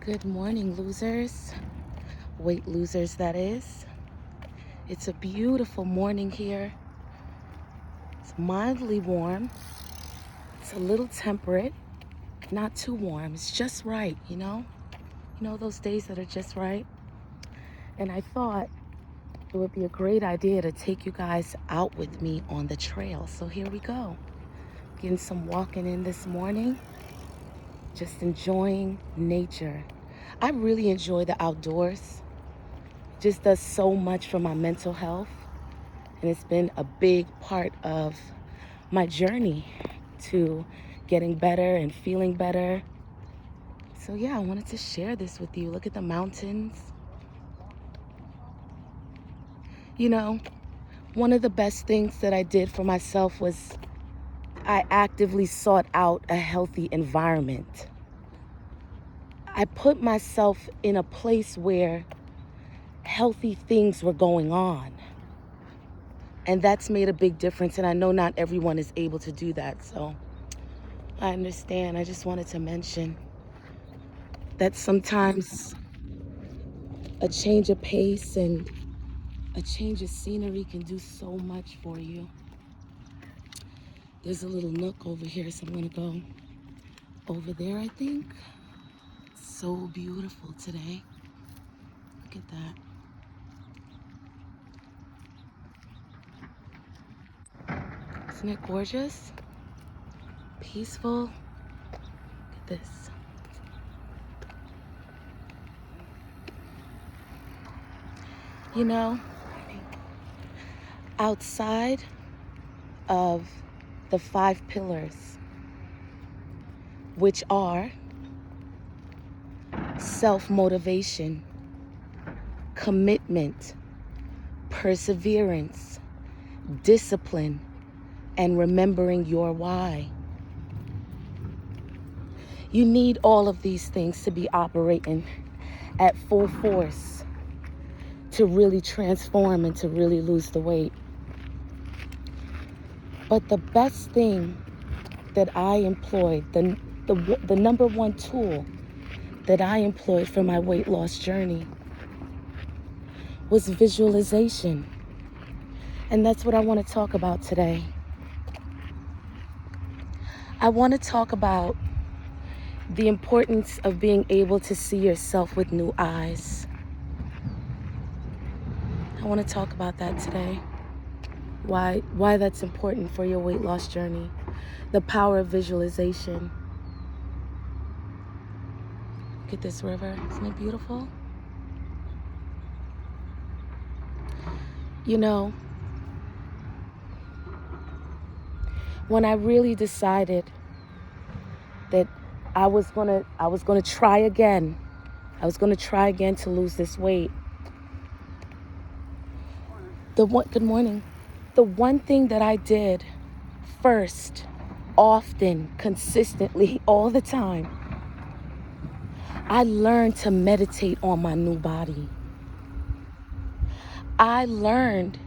Good morning, losers. Weight losers, that is. It's a beautiful morning here. It's mildly warm. It's a little temperate, not too warm. It's just right, you know? You know those days that are just right? And I thought it would be a great idea to take you guys out with me on the trail. So here we go. Getting some walking in this morning. Just enjoying nature. I really enjoy the outdoors. Just does so much for my mental health, and it's been a big part of my journey to getting better and feeling better. So yeah, I wanted to share this with you. Look at the mountains. You know, one of the best things that I did for myself was I actively sought out a healthy environment. I put myself in a place where healthy things were going on. And that's made a big difference. And I know not everyone is able to do that. So I understand. I just wanted to mention that sometimes a change of pace and a change of scenery can do so much for you. There's a little nook over here, so I'm going to go over there, I think. So beautiful today. Look at that. Isn't it gorgeous? Peaceful. Look at this. You know, outside of the 5 pillars, which are self-motivation, commitment, perseverance, discipline, and remembering your why. You need all of these things to be operating at full force to really transform and to really lose the weight. But the best thing that I employed, the number one tool that I employed for my weight loss journey was visualization. And that's what I want to talk about today. I want to talk about the importance of being able to see yourself with new eyes. I want to talk about that today. Why that's important for your weight loss journey. The power of visualization. Look at this river. Isn't it beautiful? You know, when I really decided that I was gonna try again. I was gonna try again to lose this weight. Good morning. The one thing that I did first, often, consistently, all the time, I learned to meditate on my new body. I learned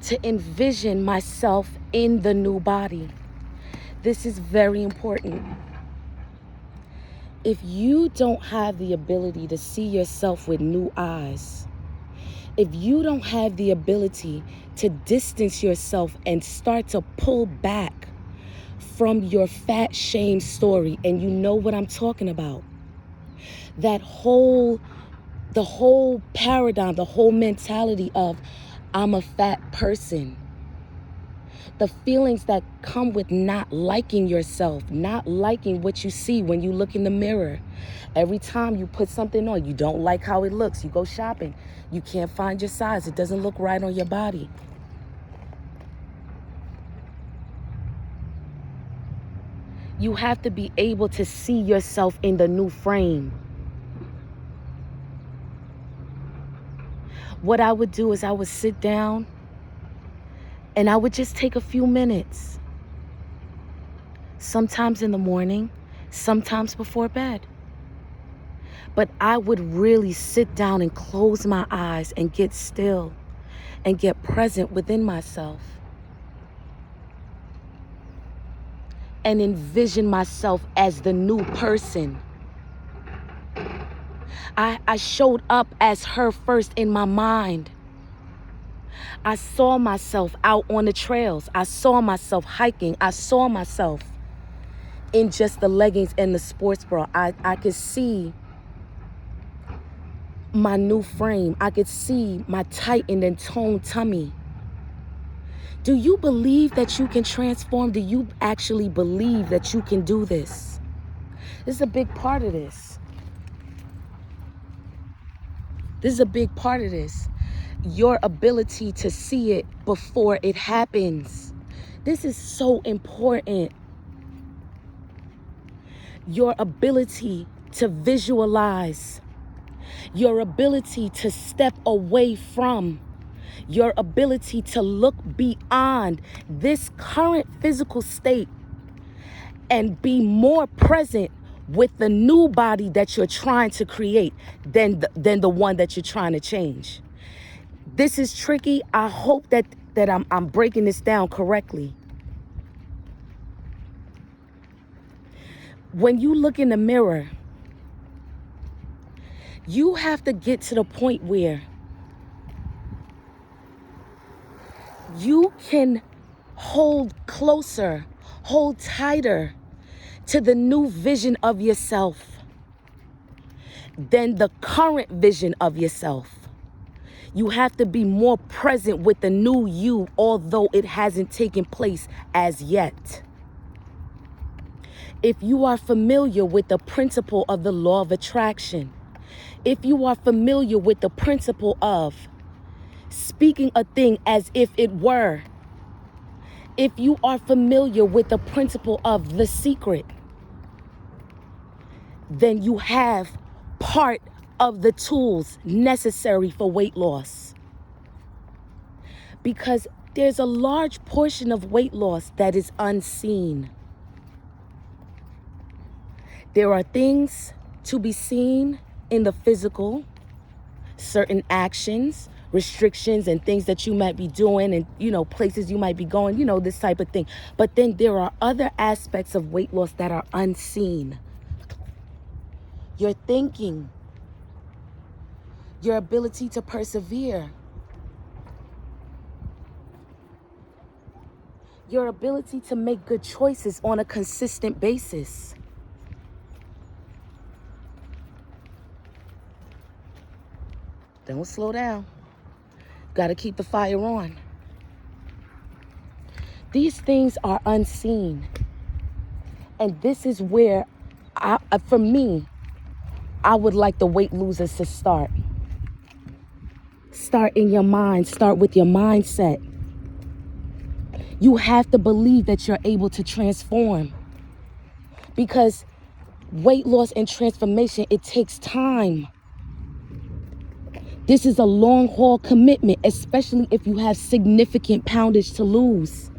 to envision myself in the new body. This is very important. If you don't have the ability to see yourself with new eyes, if you don't have the ability to distance yourself and start to pull back from your fat shame story, and you know what I'm talking about, the whole paradigm, the whole mentality of I'm a fat person, the feelings that come with not liking yourself, not liking what you see when you look in the mirror. Every time you put something on, you don't like how it looks. You go shopping, you can't find your size. It doesn't look right on your body. You have to be able to see yourself in the new frame. What I would do is I would sit down and I would just take a few minutes. Sometimes in the morning, sometimes before bed. But I would really sit down and close my eyes and get still and get present within myself and envision myself as the new person. I showed up as her first in my mind. I saw myself out on the trails. I saw myself hiking. I saw myself in just the leggings and the sports bra. I could see my new frame. I could see my tightened and toned tummy. Do you believe that you can transform? Do you actually believe that you can do this? This is a big part of this. This is a big part of this. Your ability to see it before it happens. This is so important. Your ability to visualize. Your ability to step away from. Your ability to look beyond this current physical state and be more present with the new body that you're trying to create than the one that you're trying to change. This is tricky. I hope that I'm breaking this down correctly. When you look in the mirror, you have to get to the point where you can hold closer, hold tighter to the new vision of yourself than the current vision of yourself. You have to be more present with the new you, although it hasn't taken place as yet. If you are familiar with the principle of the law of attraction, if you are familiar with the principle of speaking a thing as if it were, if you are familiar with the principle of the secret, then you have part of the tools necessary for weight loss. Because there's a large portion of weight loss that is unseen. There are things to be seen in the physical, certain actions, restrictions, and things that you might be doing, and places you might be going, this type of thing. But then there are other aspects of weight loss that are unseen. Your thinking, your ability to persevere, your ability to make good choices on a consistent basis. Don't slow down. Got to keep the fire on. These things are unseen. And this is where, for me, I would like the weight losers to start. Start in your mind. Start with your mindset. You have to believe that you're able to transform. Because weight loss and transformation, it takes time. This is a long haul commitment, especially if you have significant poundage to lose.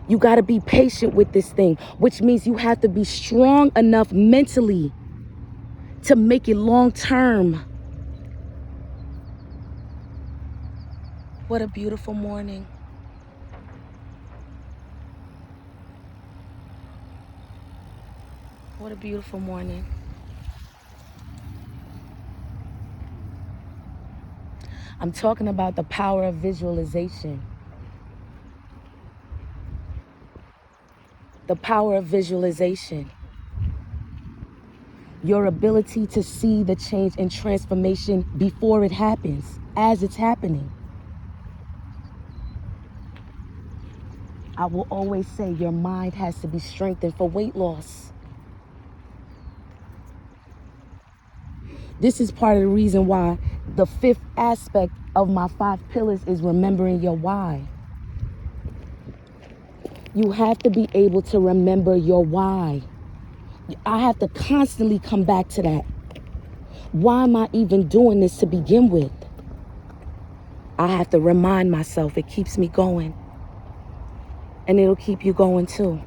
You got to be patient with this thing, which means you have to be strong enough mentally to make it long term. What a beautiful morning. What a beautiful morning. I'm talking about the power of visualization. The power of visualization. Your ability to see the change and transformation before it happens, as it's happening. I will always say your mind has to be strengthened for weight loss. This is part of the reason why the fifth aspect of my 5 pillars is remembering your why. You have to be able to remember your why. I have to constantly come back to that. Why am I even doing this to begin with? I have to remind myself. It keeps me going. And it'll keep you going too.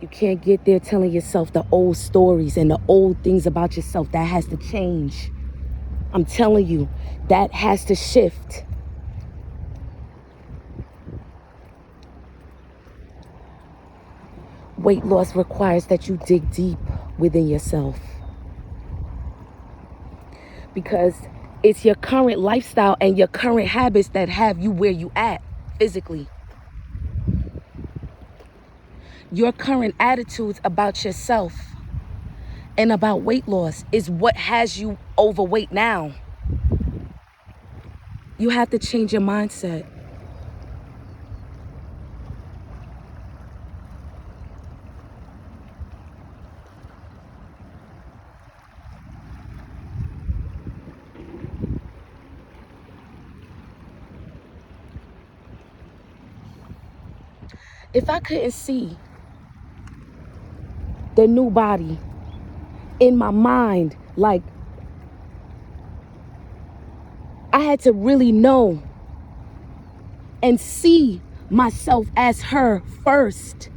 You can't get there telling yourself the old stories and the old things about yourself. That has to change. I'm telling you, that has to shift. weight loss requires that you dig deep within yourself, because it's your current lifestyle and your current habits that have you where you at physically. Your current attitudes about yourself and about weight loss is what has you overweight now. You have to change your mindset. If I couldn't see the new body in my mind, like, I had to really know and see myself as her first,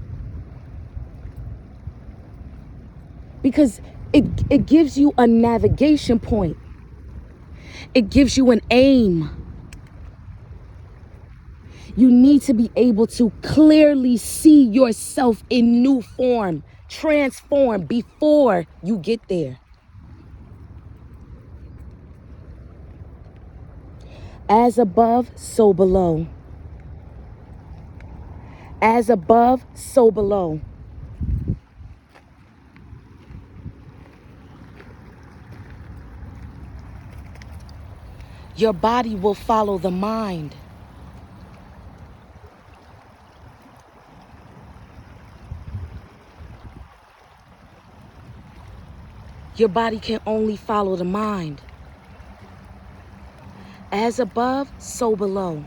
because it gives you a navigation point. It gives you an aim. You need to be able to clearly see yourself in new form, transform before you get there. As above, so below. As above, so below. Your body will follow the mind. Your body can only follow the mind. As above, so below.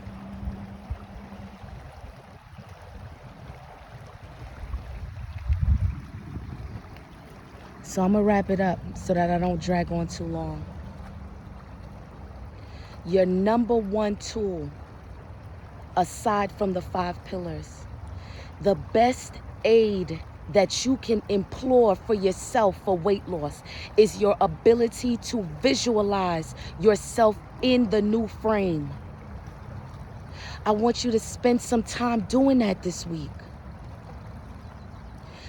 So I'm gonna wrap it up so that I don't drag on too long. Your number one tool, aside from the 5 pillars, the best aid that you can implore for yourself for weight loss is your ability to visualize yourself in the new frame. I want you to spend some time doing that this week.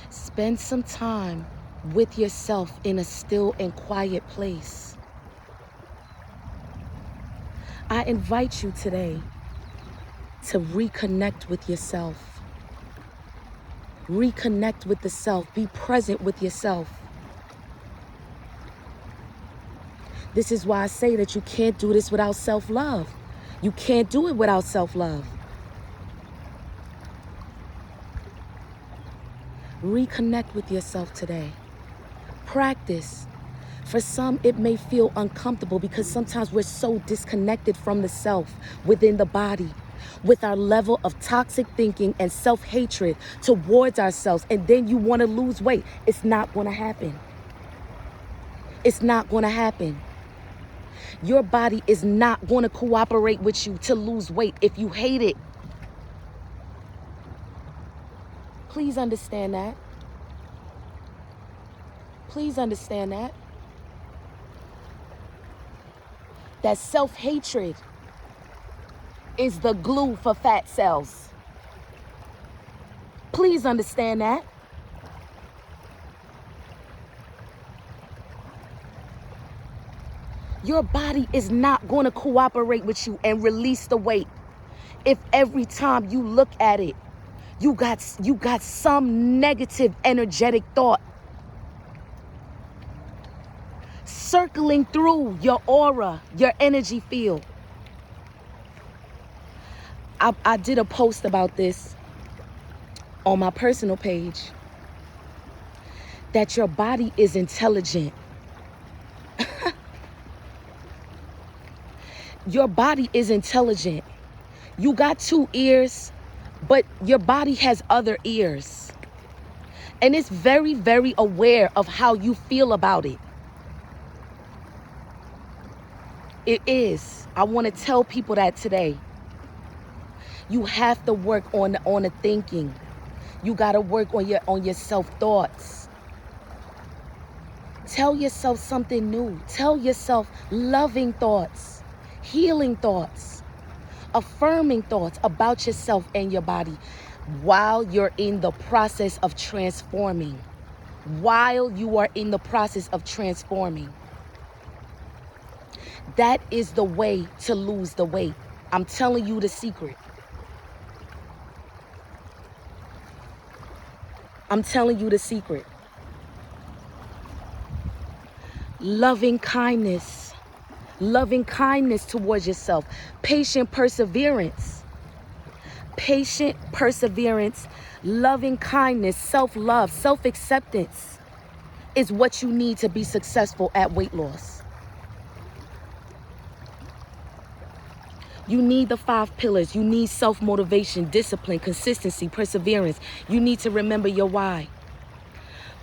Spend some time with yourself in a still and quiet place. I invite you today to reconnect with yourself. Reconnect with the self. Be present with yourself. This is why I say that you can't do this without self-love. You can't do it without self-love. Reconnect with yourself today. Practice. For some, it may feel uncomfortable because sometimes we're so disconnected from the self within the body, with our level of toxic thinking and self-hatred towards ourselves, and then you want to lose weight. It's not going to happen. It's not going to happen. Your body is not going to cooperate with you to lose weight if you hate it. Please understand that. Please understand that. That self-hatred is the glue for fat cells. Please understand that. Your body is not going to cooperate with you and release the weight if every time you look at it, you got some negative energetic thought circling through your aura, your energy field. I did a post about this on my personal page, that your body is intelligent. Your body is intelligent. You got 2 ears, but your body has other ears. And it's very, very aware of how you feel about it. It is. I want to tell people that today. You have to work on the thinking. You got to work on your self-thoughts. Tell yourself something new. Tell yourself loving thoughts, healing thoughts, affirming thoughts about yourself and your body. while you're in the process of transforming. While you are in the process of transforming. That is the way to lose the weight. I'm telling you the secret. I'm telling you the secret. Loving kindness. Loving kindness towards yourself. Patient perseverance. Patient perseverance. Loving kindness. Self-love. Self-acceptance is what you need to be successful at weight loss. You need the 5 pillars. You need self-motivation, discipline, consistency, perseverance. You need to remember your why.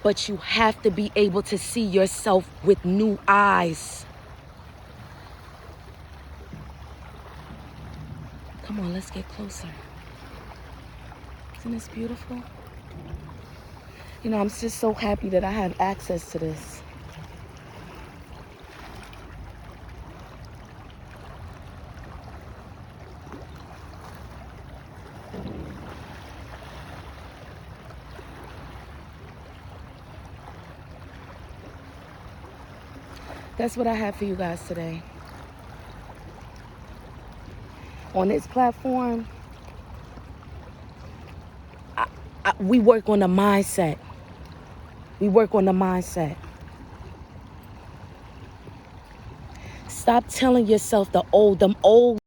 But you have to be able to see yourself with new eyes. Come on, let's get closer. Isn't this beautiful? You know, I'm just so happy that I have access to this. That's what I have for you guys today. On this platform, we work on the mindset. We work on the mindset. Stop telling yourself them old